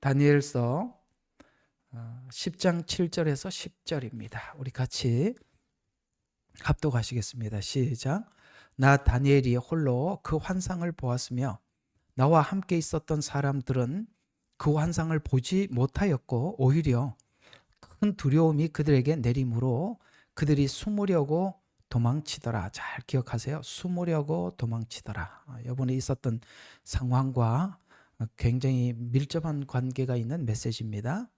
다니엘서 10장 7절에서 10절입니다. 우리 같이 합독하시겠습니다. 시작. 나 다니엘이 홀로 그 환상을 보았으며 나와 함께 있었던 사람들은 그 환상을 보지 못하였고 오히려 큰 두려움이 그들에게 내림으로 그들이 숨으려고 도망치더라. 잘 기억하세요. 숨으려고 도망치더라. 이번에 있었던 상황과 굉장히 밀접한 관계가 있는 메시지입니다.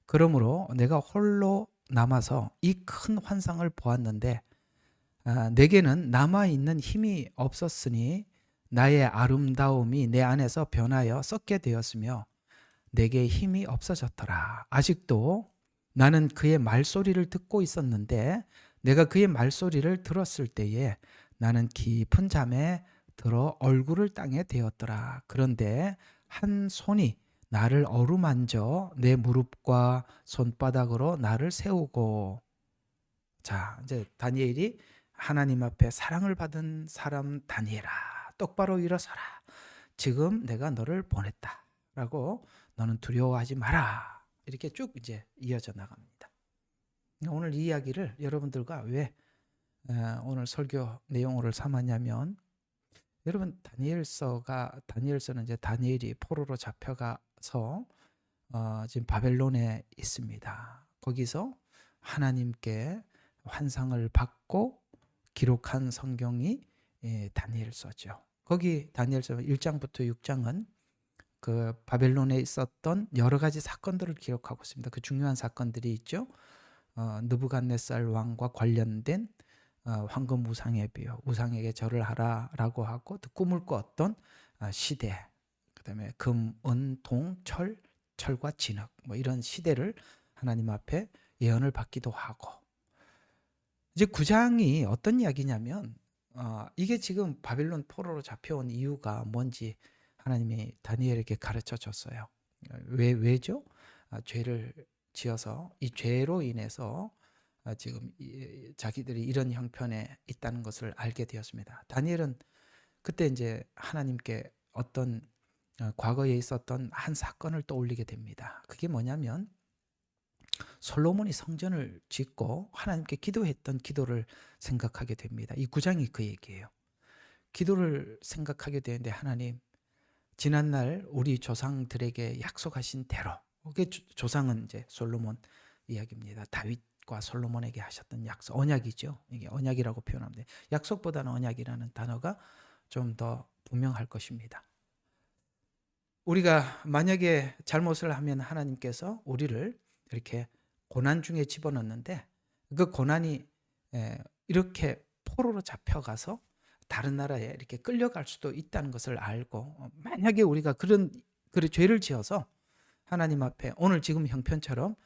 그러므로 내가 홀로 남아서 이 큰 환상을 보았는데 내게는 남아있는 힘이 없었으니 나의 아름다움이 내 안에서 변하여 썩게 되었으며 내게 힘이 없어졌더라. 아직도 나는 그의 말소리를 듣고 있었는데 내가 그의 말소리를 들었을 때에 나는 깊은 잠에 들어 얼굴을 땅에 대었더라. 그런데 한 손이 나를 어루만져 내 무릎과 손바닥으로 나를 세우고, 자, 이제 다니엘이 하나님 앞에 사랑을 받은 사람 다니엘아, 똑바로 일어서라. 지금 내가 너를 보냈다라고 너는 두려워하지 마라. 이렇게 쭉 이제 이어져 나갑니다. 오늘 이 이야기를 여러분들과 왜 오늘 설교 내용을 삼았냐면, 여러분 다니엘서는 이제 다니엘이 포로로 잡혀가서 지금 바벨론에 있습니다. 거기서 하나님께 환상을 받고 기록한 성경이 다니엘서죠. 거기 다니엘서 1장부터 6장은 그 바벨론에 있었던 여러 가지 사건들을 기록하고 있습니다. 그 중요한 사건들이 있죠. 느부갓네살 왕과 관련된 황금 우상의 비유, 우상에게 절을 하라라고 하고 또 꿈을 꿨던 시대, 그다음에 금, 은, 동, 철과 진흙, 뭐 이런 시대를 하나님 앞에 예언을 받기도 하고, 이제 9장이 어떤 이야기냐면 이게 지금 바벨론 포로로 잡혀온 이유가 뭔지 하나님이 다니엘에게 가르쳐 줬어요. 왜죠? 죄를 지어서 이 죄로 인해서 지금 자기들이 이런 형편에 있다는 것을 알게 되었습니다. 다니엘은 그때 이제 하나님께 어떤 과거에 있었던 한 사건을 떠올리게 됩니다. 그게 뭐냐면 솔로몬이 성전을 짓고 하나님께 기도했던 기도를 생각하게 됩니다. 이 9장이 그 얘기예요. 기도를 생각하게 되는데, 하나님, 지난날 우리 조상들에게 약속하신 대로, 그게 조상은 이제 솔로몬 이야기입니다. 다윗과 솔로몬에게 하셨던 약속, 언약이죠. 이게 언약이라고 표현합니다. 약속보다는 언약이라는 단어가 좀 더 분명할 것입니다. 우리가 만약에 잘못을 하면 하나님께서 우리를 이렇게 고난 중에 집어넣는데, 그 고난이 이렇게 포로로 잡혀가서 다른 나라에 이렇게 끌려갈 수도 있다는 것을 알고, 만약에 우리가 그런 죄를 지어서 하나님 앞에 오늘 지금 형편처럼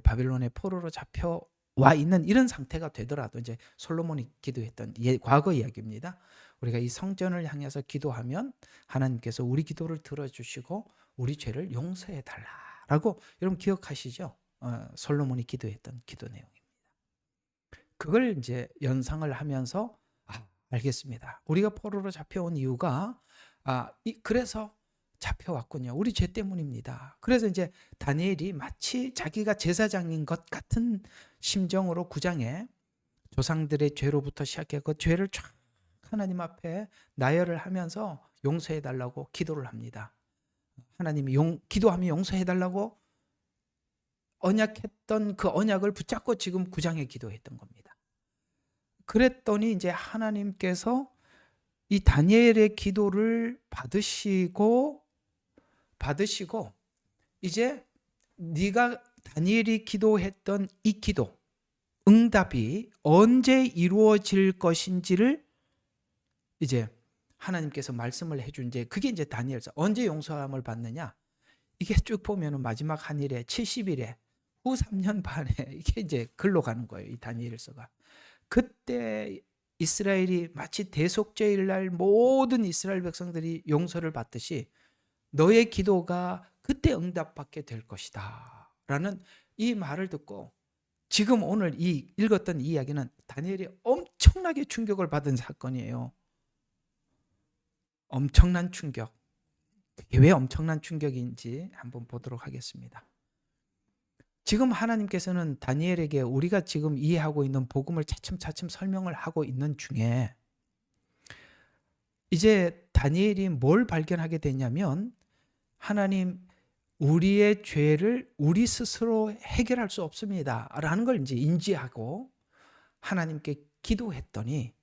바벨론의 포로로 잡혀와 있는 이런 상태가 되더라도, 이제 솔로몬이 기도했던 과거 이야기입니다. 우리가 이 성전을 향해서 기도하면 하나님께서 우리 기도를 들어주시고 우리 죄를 용서해 달라라고, 여러분 기억하시죠? 솔로몬이 기도했던 기도 내용입니다. 그걸 이제 연상을 하면서 알겠습니다. 우리가 포로로 잡혀온 이유가 그래서 잡혀왔군요. 우리 죄 때문입니다. 그래서 이제 다니엘이 마치 자기가 제사장인 것 같은 심정으로 9장에 조상들의 죄로부터 시작해 그 죄를 쫙 하나님 앞에 나열을 하면서 용서해 달라고 기도를 합니다. 하나님이 기도하면 용서해 달라고 언약했던 그 언약을 붙잡고 지금 9장에 기도했던 겁니다. 그랬더니 이제 하나님께서 이 다니엘의 기도를 받으시고 이제 네가 다니엘이 기도했던 이 기도 응답이 언제 이루어질 것인지를 이제 하나님께서 말씀을 해준, 이제 그게 이제 다니엘서. 언제 용서함을 받느냐? 이게 쭉 보면은 마지막 한 일에 70일에 후 3년 반에 이게 이제 글로 가는 거예요. 이 다니엘서가. 그때 이스라엘이 마치 대속죄일 날 모든 이스라엘 백성들이 용서를 받듯이 너의 기도가 그때 응답받게 될 것이다 라는 이 말을 듣고, 지금 오늘 읽었던 이 이야기는 다니엘이 엄청나게 충격을 받은 사건이에요. 엄청난 충격. 그게 왜 엄청난 충격인지 한번 보도록 하겠습니다. 지금 하나님께서는 다니엘에게 우리가 지금 이해하고 있는 복음을 차츰차츰 설명을 하고 있는 중에 이제 다니엘이 뭘 발견하게 되냐면 하나님, 우리의 죄를 우리 스스로 해결할 수 없습니다 라는 걸 이제 인지하고 하나님께 기도했더니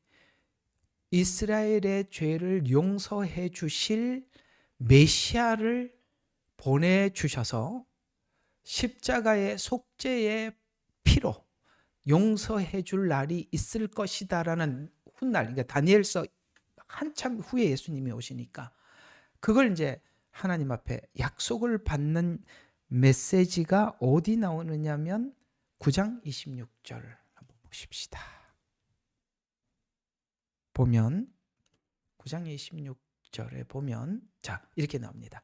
이스라엘의 죄를 용서해 주실 메시아를 보내주셔서 십자가의 속죄의 피로 용서해 줄 날이 있을 것이다라는 훗날, 그러니까 다니엘서 한참 후에 예수님이 오시니까 그걸 이제 하나님 앞에 약속을 받는 메시지가 어디 나오느냐면 9장 26절 한번 보십시다. 보면 9장 26절에 보면 자 이렇게 나옵니다.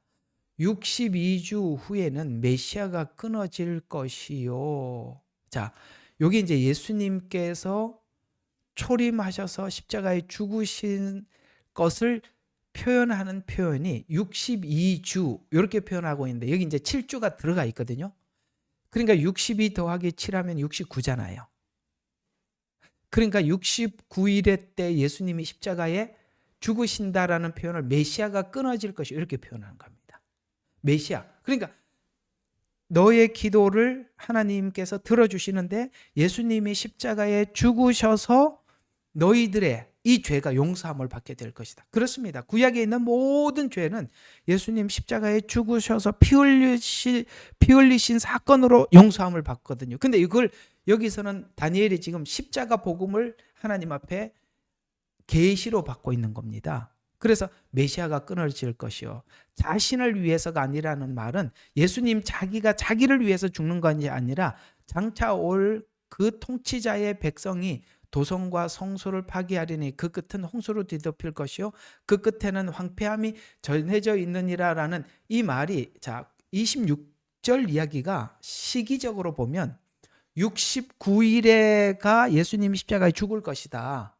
62주 후에는 메시아가 끊어질 것이요. 자, 여기 이제 예수님께서 초림하셔서 십자가에 죽으신 것을 표현하는 표현이 62주 이렇게 표현하고 있는데 여기 이제 7주가 들어가 있거든요. 그러니까 62 더하기 7하면 69잖아요. 그러니까 69일의 때 예수님이 십자가에 죽으신다라는 표현을 메시아가 끊어질 것이 이렇게 표현하는 겁니다. 메시아. 그러니까 너의 기도를 하나님께서 들어주시는데 예수님이 십자가에 죽으셔서 너희들의 이 죄가 용서함을 받게 될 것이다. 그렇습니다. 구약에 있는 모든 죄는 예수님 십자가에 죽으셔서 피 흘리신 사건으로 용서함을 받거든요. 근데 이걸 여기서는 다니엘이 지금 십자가 복음을 하나님 앞에 계시로 받고 있는 겁니다. 그래서 메시아가 끊어질 것이요. 자신을 위해서가 아니라는 말은 예수님 자기가 자기를 위해서 죽는 것이 아니라 장차 올 그 통치자의 백성이 도성과 성소를 파괴하리니 그 끝은 홍수로 뒤덮일 것이요 그 끝에는 황폐함이 전해져 있느니라라는 이 말이 자 26절 이야기가 시기적으로 보면 69일에가 예수님이 십자가에 죽을 것이다.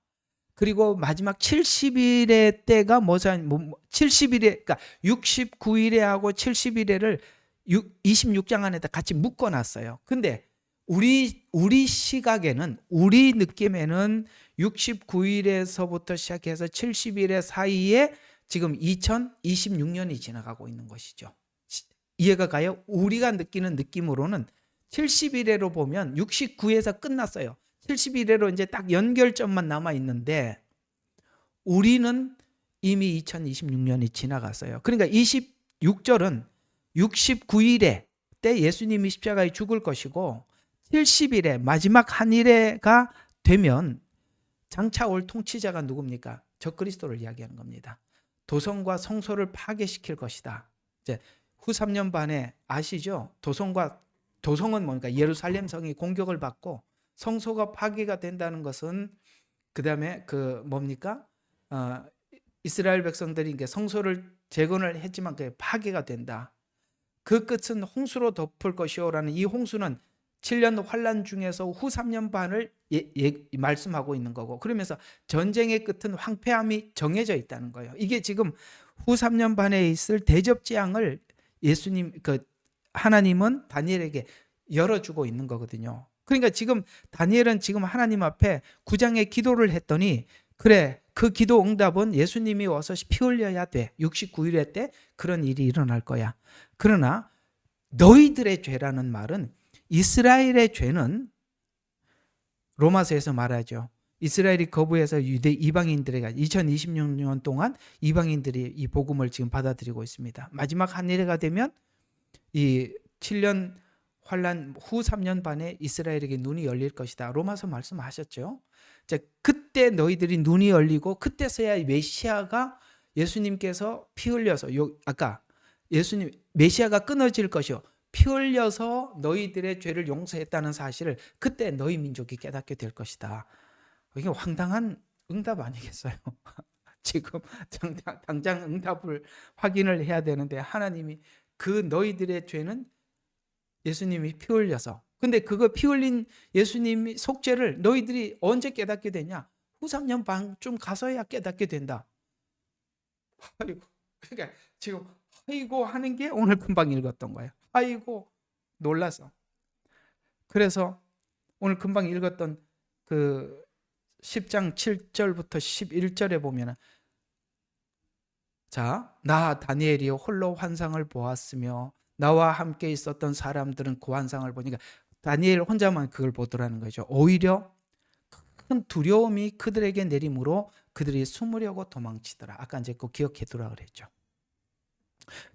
그리고 마지막 70일의 때가 70일에 그러니까 69일에하고 70일에를 26장 안에다 같이 묶어 놨어요. 근데 우리 시각에는 우리 느낌에는 69일에서부터 시작해서 70일의 사이에 지금 2026년이 지나가고 있는 것이죠. 이해가 가요? 우리가 느끼는 느낌으로는 70일에로 보면 69에서 끝났어요. 70일에로 이제 딱 연결점만 남아 있는데 우리는 이미 2026년이 지나갔어요. 그러니까 26절은 69일에 때 예수님이 십자가에 죽을 것이고 70일에 마지막 한 일에가 되면 장차 올 통치자가 누굽니까? 적그리스도를 이야기하는 겁니다. 도성과 성소를 파괴시킬 것이다. 이제 후 3년 반에 아시죠? 도성은 뭡니까? 예루살렘 성이 공격을 받고 성소가 파괴가 된다는 것은 그 다음에 뭡니까? 이스라엘 백성들이 성소를 재건을 했지만 그게 파괴가 된다. 그 끝은 홍수로 덮을 것이오라는 이 홍수는 7년 환란 중에서 후 3년 반을 말씀하고 있는 거고 그러면서 전쟁의 끝은 황폐함이 정해져 있다는 거예요. 이게 지금 후 3년 반에 있을 대접재앙을 하나님은 다니엘에게 열어주고 있는 거거든요. 그러니까 지금 다니엘은 지금 하나님 앞에 9장의 기도를 했더니 그래 그 기도 응답은 예수님이 와서 피 흘려야 돼. 69일에 때 그런 일이 일어날 거야. 그러나 너희들의 죄라는 말은 이스라엘의 죄는 로마서에서 말하죠. 이스라엘이 거부해서 유대 이방인들에게 2026년 동안 이방인들이 이 복음을 지금 받아들이고 있습니다. 마지막 한 일회가 되면 이 7년 환란 후 3년 반에 이스라엘에게 눈이 열릴 것이다. 로마서 말씀하셨죠. 자, 그때 너희들이 눈이 열리고 그때서야 메시아가 예수님께서 피 흘려서 아까 예수님 메시아가 끊어질 것이요. 피 흘려서 너희들의 죄를 용서했다는 사실을 그때 너희 민족이 깨닫게 될 것이다. 이게 황당한 응답 아니겠어요? 지금 당장 응답을 확인을 해야 되는데 하나님이 그 너희들의 죄는 예수님이 피 흘려서 근데 그거 피 흘린 예수님이 속죄를 너희들이 언제 깨닫게 되냐? 후 3년 반쯤 가서야 깨닫게 된다. 그러니까 지금 아이고 하는 게 오늘 금방 읽었던 거예요. 아이고 놀라서. 그래서 오늘 금방 읽었던 그 10장 7절부터 11절에 보면은, 자, 나 다니엘이 홀로 환상을 보았으며 나와 함께 있었던 사람들은 그 환상을 보니까, 다니엘 혼자만 그걸 보더라는 거죠. 오히려 큰 두려움이 그들에게 내림으로 그들이 숨으려고 도망치더라. 아까 이제 그 기억해 두라 그랬죠.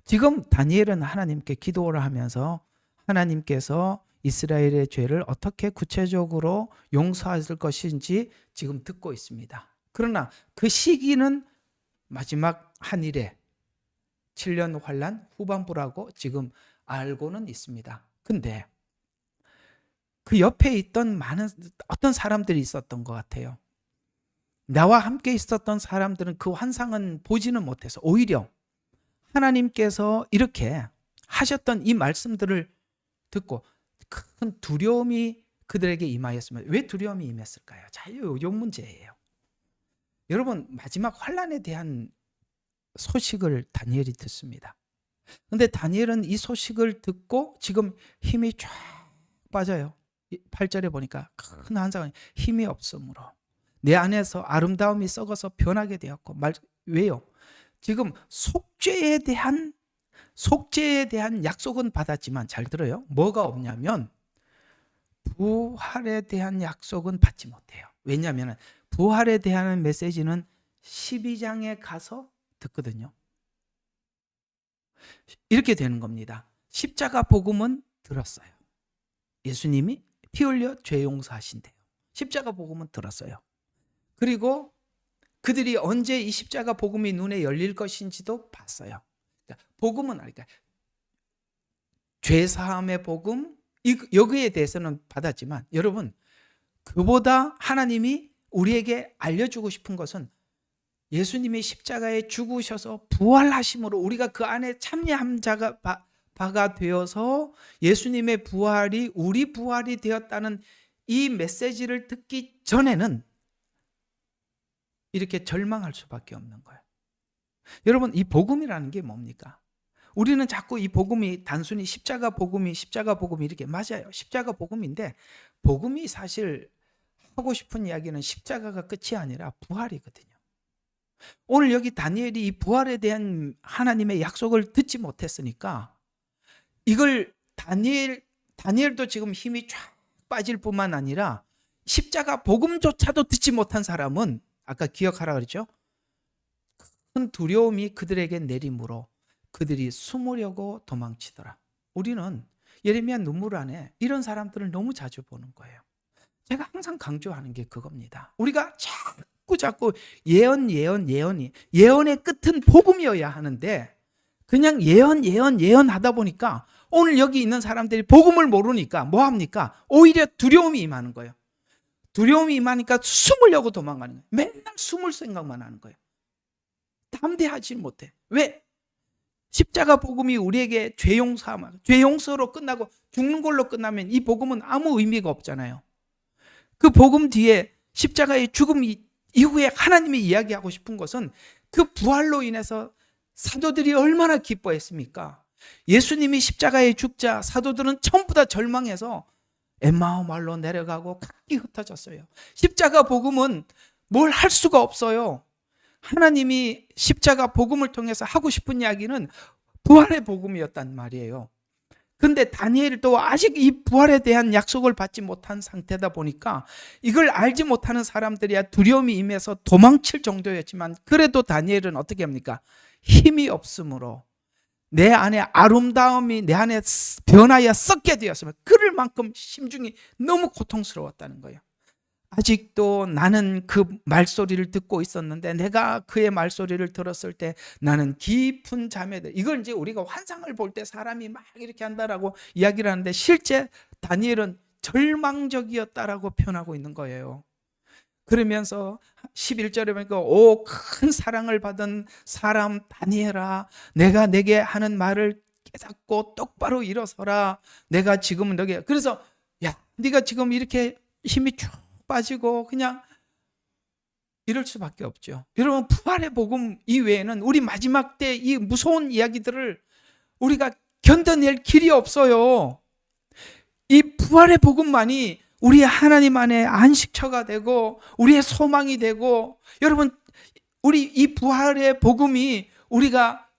지금 다니엘은 하나님께 기도를 하면서 하나님께서 이스라엘의 죄를 어떻게 구체적으로 용서하실 것인지 지금 듣고 있습니다. 그러나 그 시기는 마지막 한일에 7년 환란 후반부라고 지금 알고는 있습니다. 근데 그 옆에 있던 많은 어떤 사람들이 있었던 것 같아요. 나와 함께 있었던 사람들은 그 환상은 보지는 못해서 오히려 하나님께서 이렇게 하셨던 이 말씀들을 듣고 큰 두려움이 그들에게 임하였습니다. 왜 두려움이 임했을까요? 자, 이 문제예요. 여러분, 마지막 환란에 대한 소식을 다니엘이 듣습니다. 근데 다니엘은 이 소식을 듣고 지금 힘이 쫙 빠져요. 8절에 보니까 큰 환상은 힘이 없으므로 내 안에서 아름다움이 썩어서 변하게 되었고, 왜요? 지금 속죄에 대한 약속은 받았지만, 잘 들어요. 뭐가 없냐면 부활에 대한 약속은 받지 못해요. 왜냐하면 부활에 대한 메시지는 12장에 가서 듣거든요. 이렇게 되는 겁니다. 십자가 복음은 들었어요. 예수님이 피 흘려 죄 용서하신대요. 십자가 복음은 들었어요. 그리고 그들이 언제 이 십자가 복음이 눈에 열릴 것인지도 봤어요. 그러니까 복음은 그러니까 죄사함의 복음, 여기에 대해서는 받았지만, 여러분, 그보다 하나님이 우리에게 알려주고 싶은 것은 예수님이 십자가에 죽으셔서 부활하심으로 우리가 그 안에 참여한 바가 되어서 예수님의 부활이 우리 부활이 되었다는 이 메시지를 듣기 전에는 이렇게 절망할 수밖에 없는 거예요. 여러분, 이 복음이라는 게 뭡니까? 우리는 자꾸 이 복음이 단순히 십자가 복음이 이렇게, 맞아요. 십자가 복음인데, 복음이 사실 하고 싶은 이야기는 십자가가 끝이 아니라 부활이거든요. 오늘 여기 다니엘이 이 부활에 대한 하나님의 약속을 듣지 못했으니까, 이걸 다니엘도 지금 힘이 쫙 빠질 뿐만 아니라 십자가 복음조차도 듣지 못한 사람은, 아까 기억하라 그랬죠? 큰 두려움이 그들에게 내림으로 그들이 숨으려고 도망치더라. 우리는 예레미야 눈물 안에 이런 사람들을 너무 자주 보는 거예요. 제가 항상 강조하는 게 그겁니다. 우리가 자꾸 예언의 끝은 복음이어야 하는데, 그냥 예언 하다 보니까 오늘 여기 있는 사람들이 복음을 모르니까 뭐 합니까? 오히려 두려움이 임하는 거예요. 두려움이 임하니까 숨으려고 도망가는 거예요. 맨날 숨을 생각만 하는 거예요. 담대하지 못해. 왜? 십자가 복음이 우리에게 죄 용서로 끝나고 죽는 걸로 끝나면 이 복음은 아무 의미가 없잖아요. 그 복음 뒤에 십자가의 죽음 이후에 하나님이 이야기하고 싶은 것은 그 부활로 인해서 사도들이 얼마나 기뻐했습니까? 예수님이 십자가에 죽자 사도들은 전부 다 절망해서 엠마오 마을로 내려가고 각기 흩어졌어요. 십자가 복음은 뭘 할 수가 없어요. 하나님이 십자가 복음을 통해서 하고 싶은 이야기는 부활의 복음이었단 말이에요. 근데 다니엘도 아직 이 부활에 대한 약속을 받지 못한 상태다 보니까 이걸 알지 못하는 사람들이야 두려움이 임해서 도망칠 정도였지만, 그래도 다니엘은 어떻게 합니까? 힘이 없으므로 내 안에 아름다움이 내 안에 변하여 썩게 되었으면, 그럴 만큼 심중이 너무 고통스러웠다는 거예요. 아직도 나는 그 말소리를 듣고 있었는데, 내가 그의 말소리를 들었을 때 나는 깊은 잠에 들. 이걸 이제 우리가 환상을 볼 때 사람이 막 이렇게 한다라고 이야기를 하는데, 실제 다니엘은 절망적이었다라고 표현하고 있는 거예요. 그러면서 11절에 보니까 오 큰 사랑을 받은 사람 다니엘아, 내가 내게 하는 말을 깨닫고 똑바로 일어서라. 내가 지금은 너게, 그래서 야, 네가 지금 이렇게 힘이 쭉 빠지고 그냥 이럴 수밖에 없죠. 여러분, 부활의 복음 이외에는 우리 마지막 때 이 무서운 이야기들을 우리가 견뎌낼 길이 없어요. 이 부활의 복음만이 우리의 하나님 안에 안식처가 되고 우리의 소망이 되고, 여러분, 우리 이 부활의 복음이 우리가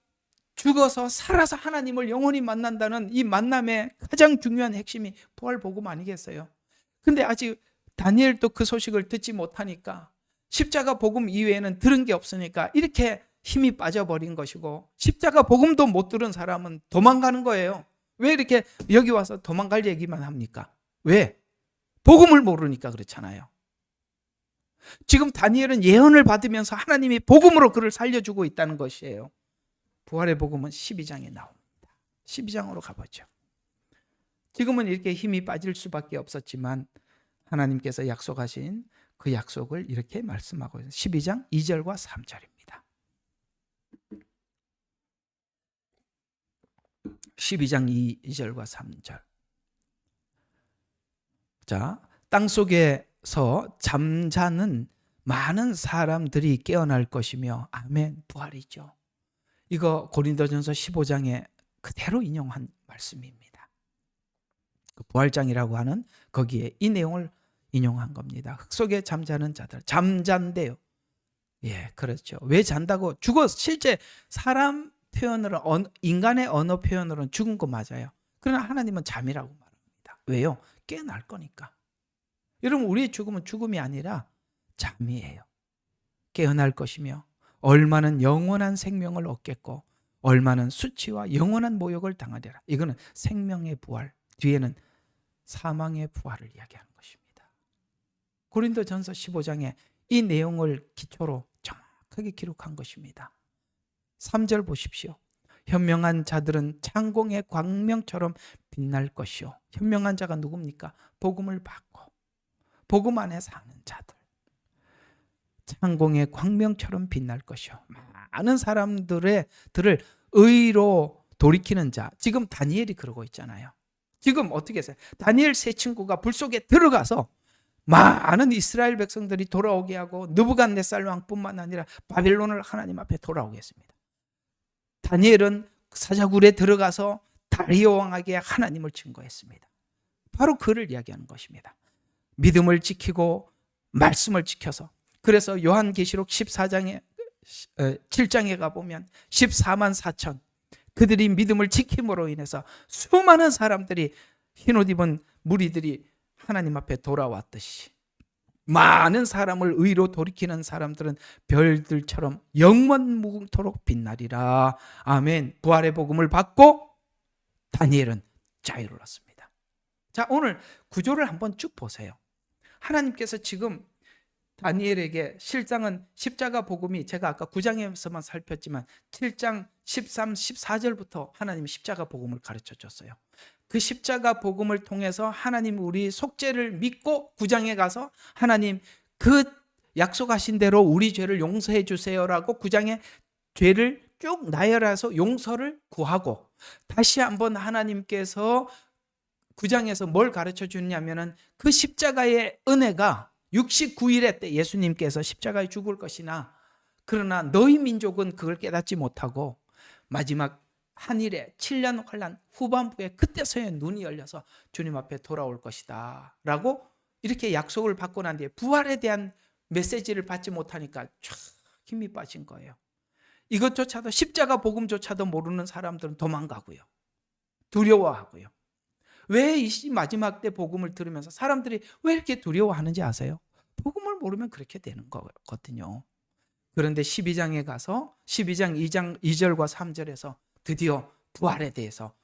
죽어서 살아서 하나님을 영원히 만난다는 이 만남의 가장 중요한 핵심이 부활 복음 아니겠어요? 근데 아직 다니엘도 그 소식을 듣지 못하니까, 십자가 복음 이외에는 들은 게 없으니까 이렇게 힘이 빠져버린 것이고, 십자가 복음도 못 들은 사람은 도망가는 거예요. 왜 이렇게 여기 와서 도망갈 얘기만 합니까? 왜? 복음을 모르니까 그렇잖아요. 지금 다니엘은 예언을 받으면서 하나님이 복음으로 그를 살려주고 있다는 것이에요. 부활의 복음은 12장에 나옵니다. 12장으로 가보죠. 지금은 이렇게 힘이 빠질 수밖에 없었지만 하나님께서 약속하신 그 약속을 이렇게 말씀하고 있어요. 12장 2절과 3절입니다. 12장 2절과 3절. 자, 땅속에서 잠자는 많은 사람들이 깨어날 것이며, 아멘, 부활이죠. 이거 고린도전서 15장에 그대로 인용한 말씀입니다. 그 부활장이라고 하는 거기에 이 내용을 인용한 겁니다. 흙 속에 잠자는 자들, 잠잔대요. 예, 그렇죠. 왜 잔다고? 실제 사람 표현으로, 인간의 언어 표현으로는 죽은 거 맞아요. 그러나 하나님은 잠이라고 말합니다. 왜요? 깨어날 거니까. 여러분, 우리의 죽음은 죽음이 아니라 잠이에요. 깨어날 것이며, 얼마는 영원한 생명을 얻겠고 얼마는 수치와 영원한 모욕을 당하리라. 이거는 생명의 부활, 뒤에는 사망의 부활을 이야기하는 것입니다. 고린도전서 15장에 이 내용을 기초로 정확하게 기록한 것입니다. 3절 보십시오. 현명한 자들은 창공의 광명처럼 빛날 것이요. 현명한 자가 누굽니까? 복음을 받고 복음 안에 사는 자들. 창공의 광명처럼 빛날 것이요. 많은 사람들을 의로 돌이키는 자. 지금 다니엘이 그러고 있잖아요. 지금 어떻게 했어요? 다니엘 세 친구가 불 속에 들어가서 많은 이스라엘 백성들이 돌아오게 하고, 느부갓네살 왕뿐만 아니라 바빌론을 하나님 앞에 돌아오게 했습니다. 다니엘은 사자굴에 들어가서 다리오 왕에게 하나님을 증거했습니다. 바로 그를 이야기하는 것입니다. 믿음을 지키고 말씀을 지켜서, 그래서 요한계시록 7장에 가보면 14만 4천, 그들이 믿음을 지킴으로 인해서 수많은 사람들이, 흰옷 입은 무리들이 하나님 앞에 돌아왔듯이 많은 사람을 의로 돌이키는 사람들은 별들처럼 영원무궁토록 빛나리라. 아멘. 부활의 복음을 받고 다니엘은 자유로웠습니다. 자, 오늘 구조를 한번 쭉 보세요. 하나님께서 지금 다니엘에게, 실장은 십자가 복음이, 제가 아까 9장에서만 살폈지만 7장 13, 14절부터 하나님이 십자가 복음을 가르쳐 줬어요. 그 십자가 복음을 통해서 하나님 우리 속죄를 믿고 9장에 가서 하나님 그 약속하신 대로 우리 죄를 용서해 주세요라고 9장에 죄를 쭉 나열해서 용서를 구하고, 다시 한번 하나님께서 9장에서 뭘 가르쳐 주냐면은 그 십자가의 은혜가 69일에 때 예수님께서 십자가에 죽을 것이나, 그러나 너희 민족은 그걸 깨닫지 못하고 마지막 한일에 7년 환란 후반부에 그때서야 눈이 열려서 주님 앞에 돌아올 것이다 라고 이렇게 약속을 받고 난 뒤에 부활에 대한 메시지를 받지 못하니까 쫙 힘이 빠진 거예요. 이것조차도, 십자가 복음조차도 모르는 사람들은 도망가고요, 두려워하고요. 왜 이 마지막 때 복음을 들으면서 사람들이 왜 이렇게 두려워하는지 아세요? 복음을 모르면 그렇게 되는 거거든요. 그런데 12장에 가서 12장 2절과 3절에서 드디어 부활에 대해서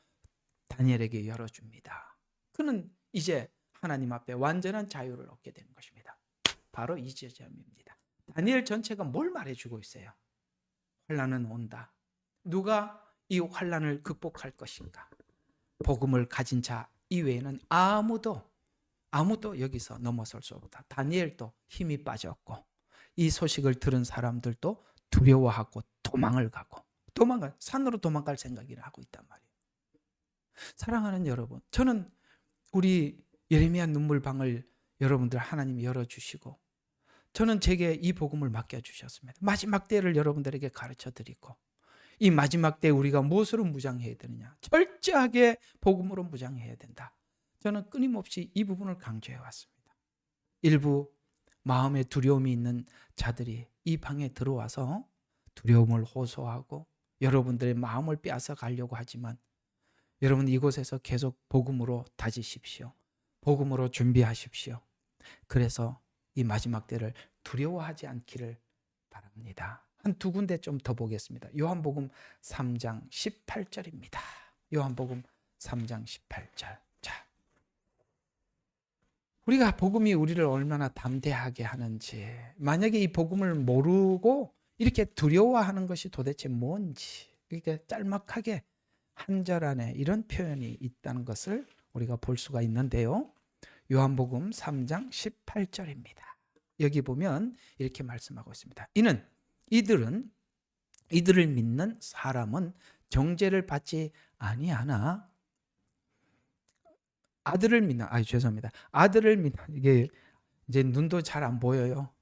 다니엘에게 열어줍니다. 그는 이제 하나님 앞에 완전한 자유를 얻게 되는 것입니다. 바로 이 지점입니다. 다니엘 전체가 뭘 말해주고 있어요? 환난은 온다. 누가 이 환난을 극복할 것인가? 복음을 가진 자 이외에는 아무도 여기서 넘어설 수 없다. 다니엘도 힘이 빠졌고, 이 소식을 들은 사람들도 두려워하고 도망을 가고, 산으로 도망갈 생각을 하고 있단 말이에요. 사랑하는 여러분, 저는 우리 예레미야 눈물방을 여러분들 하나님이 열어주시고 저는 제게 이 복음을 맡겨주셨습니다. 마지막 때를 여러분들에게 가르쳐 드리고, 이 마지막 때 우리가 무엇으로 무장해야 되느냐? 철저하게 복음으로 무장해야 된다. 저는 끊임없이 이 부분을 강조해 왔습니다. 일부 마음에 두려움이 있는 자들이 이 방에 들어와서 두려움을 호소하고 여러분들의 마음을 빼앗아 가려고 하지만, 여러분 이곳에서 계속 복음으로 다지십시오. 복음으로 준비하십시오. 그래서 이 마지막 때를 두려워하지 않기를 바랍니다. 한 두 군데 좀 더 보겠습니다. 요한복음 3장 18절입니다. 요한복음 3장 18절. 자, 우리가 복음이 우리를 얼마나 담대하게 하는지, 만약에 이 복음을 모르고 이렇게 두려워하는 것이 도대체 뭔지, 이렇게 짤막하게 한 절 안에 이런 표현이 있다는 것을 우리가 볼 수가 있는데요. 요한복음 3장 18절입니다. 여기 보면 이렇게 말씀하고 있습니다. 이들을 믿는 사람은 정죄를 받지 아니하나 아들을 믿는 이게 이제 눈도 잘 안 보여요.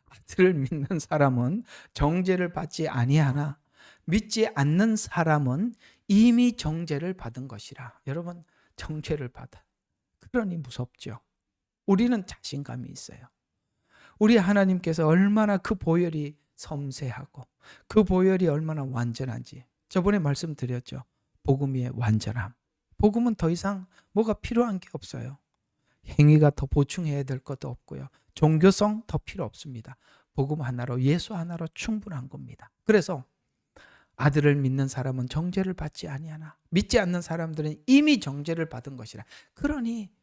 아들을 믿는 사람은 정죄를 받지 아니하나 믿지 않는 사람은 이미 정죄를 받은 것이라. 여러분, 정죄를 받아. 그러니 무섭죠. 우리는 자신감이 있어요. 우리 하나님께서 얼마나 그 보혈이 섬세하고 그 보혈이 얼마나 완전한지 저번에 말씀드렸죠. 복음의 완전함. 복음은 더 이상 뭐가 필요한 게 없어요. 행위가 더 보충해야 될 것도 없고요. 종교성 더 필요 없습니다. 복음 하나로, 예수 하나로 충분한 겁니다. 그래서 아들을 믿는 사람은 정죄를 받지 아니하나 믿지 않는 사람들은 이미 정죄를 받은 것이라. 그러니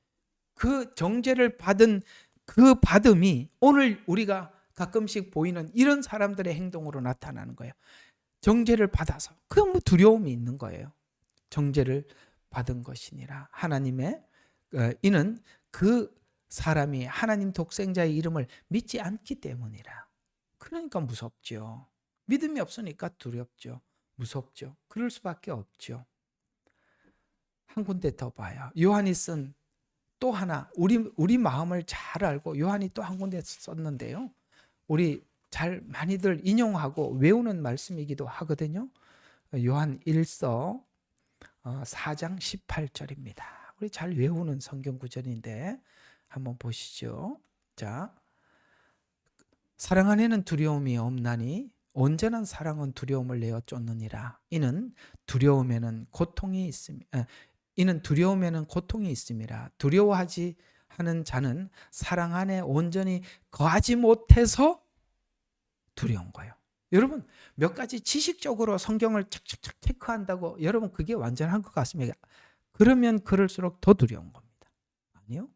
그 정죄를 받은 그 받음이 오늘 우리가 가끔씩 보이는 이런 사람들의 행동으로 나타나는 거예요. 정죄를 받아서 그 뭐 두려움이 있는 거예요. 정죄를 받은 것이니라. 하나님의 이는 그 사람이 하나님 독생자의 이름을 믿지 않기 때문이라. 그러니까 무섭죠. 믿음이 없으니까 두렵죠. 무섭죠. 그럴 수밖에 없죠. 한 군데 더 봐요. 요한이 쓴 또 하나, 우리 마음을 잘 알고 요한이 또 한 군데 썼는데요. 우리 잘 많이들 인용하고 외우는 말씀이기도 하거든요. 요한 1서 4장 18절입니다. 우리 잘 외우는 성경 구절인데 한번 보시죠. 자, 사랑 안에는 두려움이 없나니 온전한 사랑은 두려움을 내어 쫓느니라. 이는 두려움에는 고통이 있음이라. 두려워하지 하는 자는 사랑 안에 온전히 거하지 못해서 두려운 거예요. 여러분, 몇 가지 지식적으로 성경을 착착착 체크한다고 여러분 그게 완전한 것 같습니까? 그러면 그럴수록 더 두려운 겁니다. 아니요.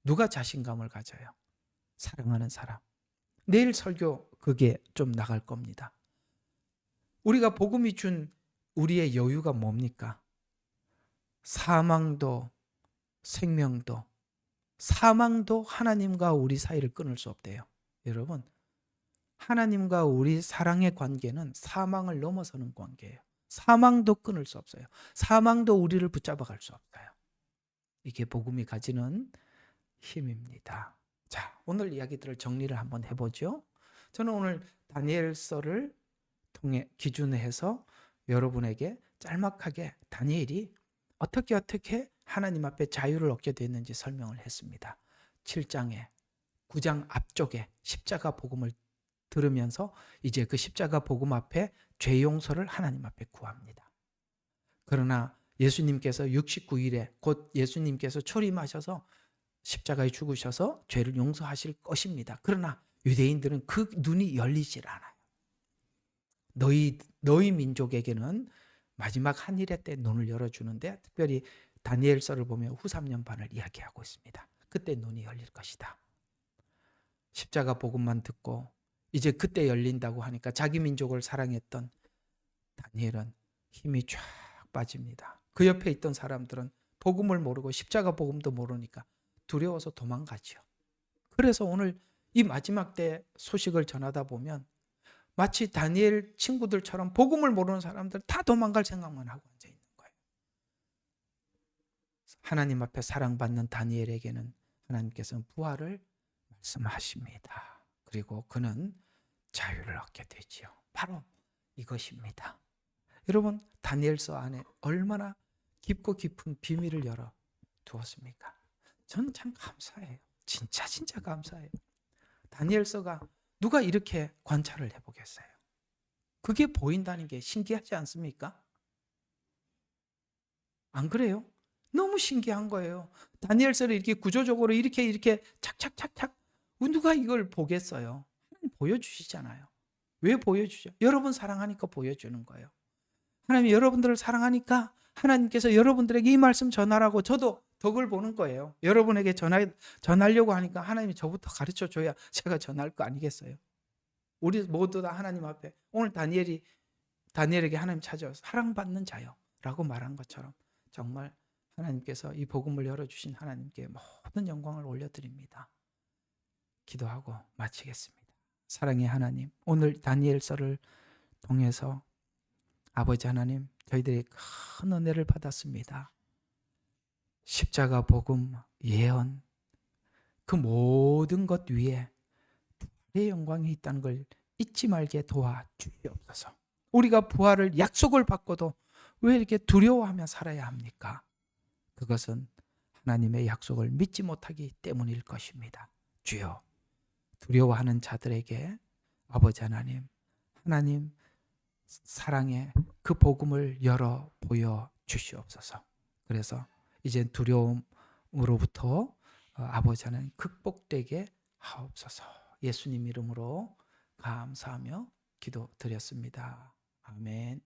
누가 자신감을 가져요? 사랑하는 사람. 내일 설교 그게 좀 나갈 겁니다. 우리가 복음이 준 우리의 여유가 뭡니까? 사망도 하나님과 우리 사이를 끊을 수 없대요. 여러분, 하나님과 우리 사랑의 관계는 사망을 넘어서는 관계예요. 사망도 끊을 수 없어요. 사망도 우리를 붙잡아 갈 수 없어요. 이게 복음이 가지는 힘입니다. 자, 오늘 이야기들을 정리를 한번 해보죠. 저는 오늘 다니엘서를 통해 기준해서 여러분에게 짤막하게 다니엘이 어떻게 하나님 앞에 자유를 얻게 됐는지 설명을 했습니다. 7장에 9장 앞쪽에 십자가 복음을 들으면서 이제 그 십자가 복음 앞에 죄 용서를 하나님 앞에 구합니다. 그러나 예수님께서 69일에 곧 예수님께서 초림하셔서 십자가에 죽으셔서 죄를 용서하실 것입니다. 그러나 유대인들은 그 눈이 열리질 않아요. 너희 민족에게는 마지막 한일의 때 눈을 열어주는데, 특별히 다니엘서를 보면 후 3년 반을 이야기하고 있습니다. 그때 눈이 열릴 것이다. 십자가 복음만 듣고 이제 그때 열린다고 하니까 자기 민족을 사랑했던 다니엘은 힘이 쫙 빠집니다. 그 옆에 있던 사람들은 복음을 모르고 십자가 복음도 모르니까 두려워서 도망가죠. 그래서 오늘 이 마지막 때 소식을 전하다 보면 마치 다니엘 친구들처럼 복음을 모르는 사람들 다 도망갈 생각만 하고 앉아 있는 거예요. 하나님 앞에 사랑받는 다니엘에게는 하나님께서는 부활을 말씀하십니다. 그리고 그는 자유를 얻게 되지요. 바로 이것입니다. 여러분, 다니엘서 안에 얼마나 깊고 깊은 비밀을 열어 두었습니까? 저는 참 감사해요. 진짜 감사해요. 다니엘서가 누가 이렇게 관찰을 해보겠어요? 그게 보인다는 게 신기하지 않습니까? 안 그래요? 너무 신기한 거예요. 다니엘서를 이렇게 구조적으로 이렇게 착착착착 누가 이걸 보겠어요? 보여주시잖아요. 왜 보여주죠? 여러분 사랑하니까 보여주는 거예요. 하나님이 여러분들을 사랑하니까 하나님께서 여러분들에게 이 말씀 전하라고 저도 덕을 보는 거예요. 여러분에게 전하려고 하니까 하나님이 저부터 가르쳐 줘야 제가 전할 거 아니겠어요? 우리 모두 다 하나님 앞에 오늘 다니엘에게 하나님 찾아와서 사랑받는 자요 라고 말한 것처럼 정말 하나님께서 이 복음을 열어주신 하나님께 모든 영광을 올려드립니다. 기도하고 마치겠습니다. 사랑의 하나님, 오늘 다니엘서를 통해서 아버지 하나님, 저희들이 큰 은혜를 받았습니다. 십자가 복음, 예언, 그 모든 것 위에 부활의 영광이 있다는 걸 잊지 말게 도와주시옵소서. 우리가 부활을 약속을 받고도 왜 이렇게 두려워하며 살아야 합니까? 그것은 하나님의 약속을 믿지 못하기 때문일 것입니다. 주여, 두려워하는 자들에게 아버지 하나님, 하나님 사랑의 그 복음을 열어 보여 주시옵소서. 그래서 이제 두려움으로부터 아버지 하나님 극복되게 하옵소서. 예수님 이름으로 감사하며 기도드렸습니다. 아멘.